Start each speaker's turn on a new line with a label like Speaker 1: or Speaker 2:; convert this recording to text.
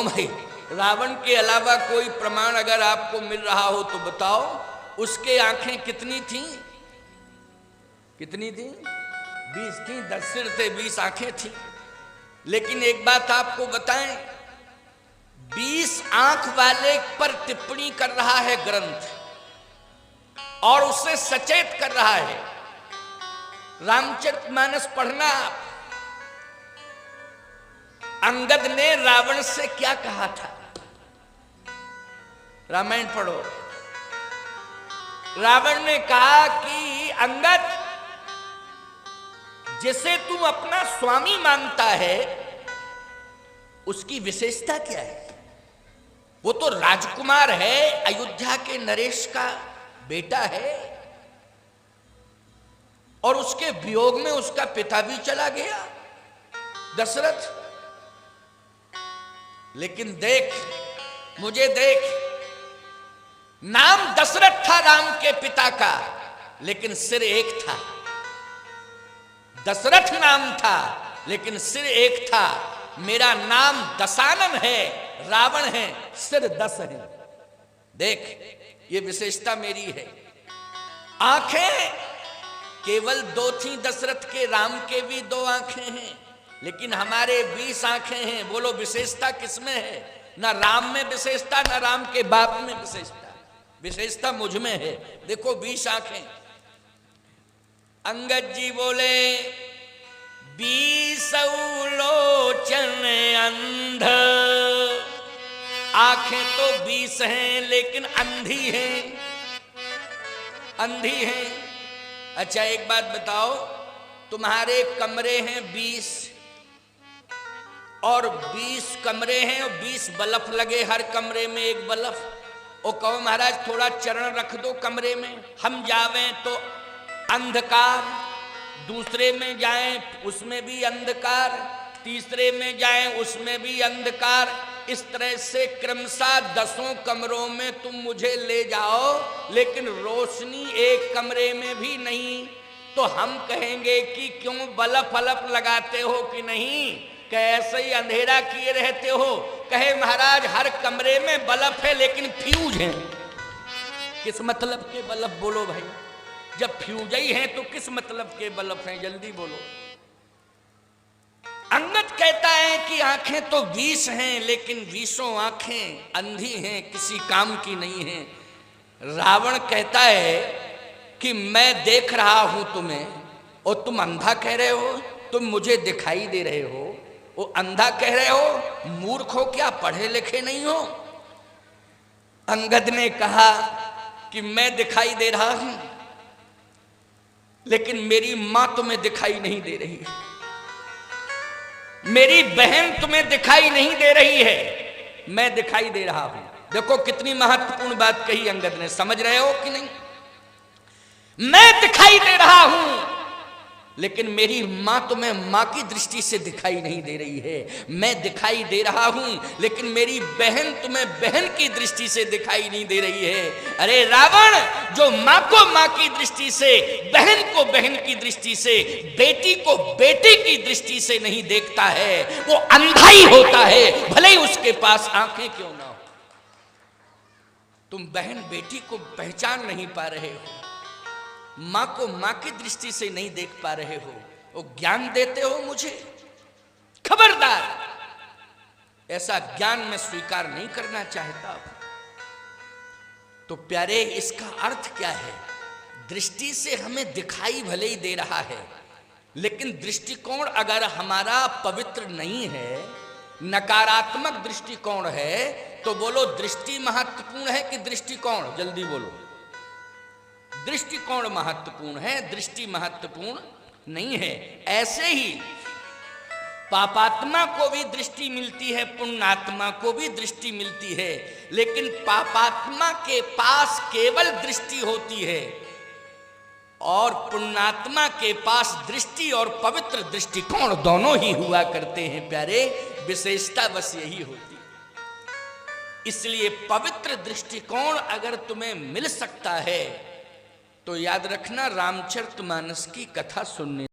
Speaker 1: भाई रावण के अलावा कोई प्रमाण अगर आपको मिल रहा हो तो बताओ। उसके आंखें कितनी थी? कितनी थी? 20 थी। 10 सिर थे, 20 आंखें थी। लेकिन एक बात आपको बताएं, 20 आंख वाले पर टिप्पणी कर रहा है ग्रंथ और उससे सचेत कर रहा है। रामचरितमानस पढ़ना आप। अंगद ने रावण से क्या कहा था? रामायण पढ़ो। रावण ने कहा कि अंगद, जिसे तू अपना स्वामी मानता है उसकी विशेषता क्या है? वो तो राजकुमार है, अयोध्या के नरेश का बेटा है और उसके वियोग में उसका पिता भी चला गया दशरथ। लेकिन देख, मुझे देख, नाम दशरथ था राम के पिता का, लेकिन सिर एक था। दशरथ नाम था लेकिन सिर एक था। मेरा नाम दशानन है, रावण है, सिर 10 है। देख, ये विशेषता मेरी है। आंखें केवल 2 थी दशरथ के, राम के भी 2 आंखें हैं, लेकिन हमारे 20 आंखें हैं। बोलो विशेषता किसमें है? ना राम में विशेषता, ना राम के बाप में विशेषता। विशेषता मुझ में है। देखो 20 आंखें। अंगद जी बोले, 20 लोचन अंध। आंखें तो 20 हैं लेकिन अंधी हैं, अंधी हैं। अच्छा एक बात बताओ, तुम्हारे कमरे हैं 20 और 20 कमरे हैं और 20 बल्ब लगे, हर कमरे में एक बल्ब। और कहो महाराज थोड़ा चरण रख दो कमरे में, हम जावें तो अंधकार, दूसरे में जाएं उसमें भी अंधकार, तीसरे में जाएं उसमें भी अंधकार। इस तरह से क्रमशः 10 कमरों में तुम मुझे ले जाओ, लेकिन रोशनी एक कमरे में भी नहीं। तो हम कहेंगे कि क्यों बल्ब फलप लगाते हो कि नहीं, कैसे ही अंधेरा किए रहते हो? कहे महाराज हर कमरे में बल्ब है लेकिन फ्यूज है। किस मतलब के बल्ब? बोलो भाई, जब फ्यूज ही हैं तो किस मतलब के बल्ब हैं? जल्दी बोलो। अंगद कहता है कि आंखें तो 20 हैं लेकिन 20 आंखें अंधी हैं, किसी काम की नहीं हैं। रावण कहता है कि मैं देख रहा हूं तुम्हें और तुम अंधा कह रहे हो, तुम मुझे दिखाई दे रहे हो। वो अंधा कह रहे हो, मूर्ख हो क्या, पढ़े लिखे नहीं हो? अंगद ने कहा कि मैं दिखाई दे रहा हूं लेकिन मेरी मां तुम्हें दिखाई नहीं दे रही है, मेरी बहन तुम्हें दिखाई नहीं दे रही है, मैं दिखाई दे रहा हूं। देखो कितनी महत्वपूर्ण बात कही अंगद ने, समझ रहे हो कि नहीं? मैं दिखाई दे रहा हूं लेकिन मेरी मां तुम्हें मां की दृष्टि से दिखाई नहीं दे रही है। मैं दिखाई दे रहा हूं लेकिन मेरी बहन तुम्हें बहन की दृष्टि से दिखाई नहीं दे रही है। अरे रावण, जो मां को मां की दृष्टि से, बहन को बहन की दृष्टि से, बेटी को बेटी की दृष्टि से नहीं देखता है, वो अंधा ही होता है, भले ही उसके पास आंखें क्यों ना हो। तुम बहन बेटी को पहचान नहीं पा रहे हो, मां को मां की दृष्टि से नहीं देख पा रहे हो, वो ज्ञान देते हो मुझे। खबरदार, ऐसा ज्ञान मैं स्वीकार नहीं करना चाहता। तो प्यारे, इसका अर्थ क्या है? दृष्टि से हमें दिखाई भले ही दे रहा है, लेकिन दृष्टिकोण अगर हमारा पवित्र नहीं है, नकारात्मक दृष्टिकोण है, तो बोलो दृष्टि महत्वपूर्ण है कि दृष्टिकोण? जल्दी बोलो। दृष्टिकोण महत्वपूर्ण है, दृष्टि महत्वपूर्ण नहीं है। ऐसे ही पापात्मा को भी दृष्टि मिलती है, पुण्यात्मा को भी दृष्टि मिलती है, लेकिन पापात्मा के पास केवल दृष्टि होती है और पुण्यात्मा के पास दृष्टि और पवित्र दृष्टिकोण दोनों ही हुआ करते हैं। प्यारे, विशेषता बस यही होती है। इसलिए पवित्र दृष्टिकोण अगर तुम्हें मिल सकता है तो याद रखना, रामचरितमानस की कथा सुनने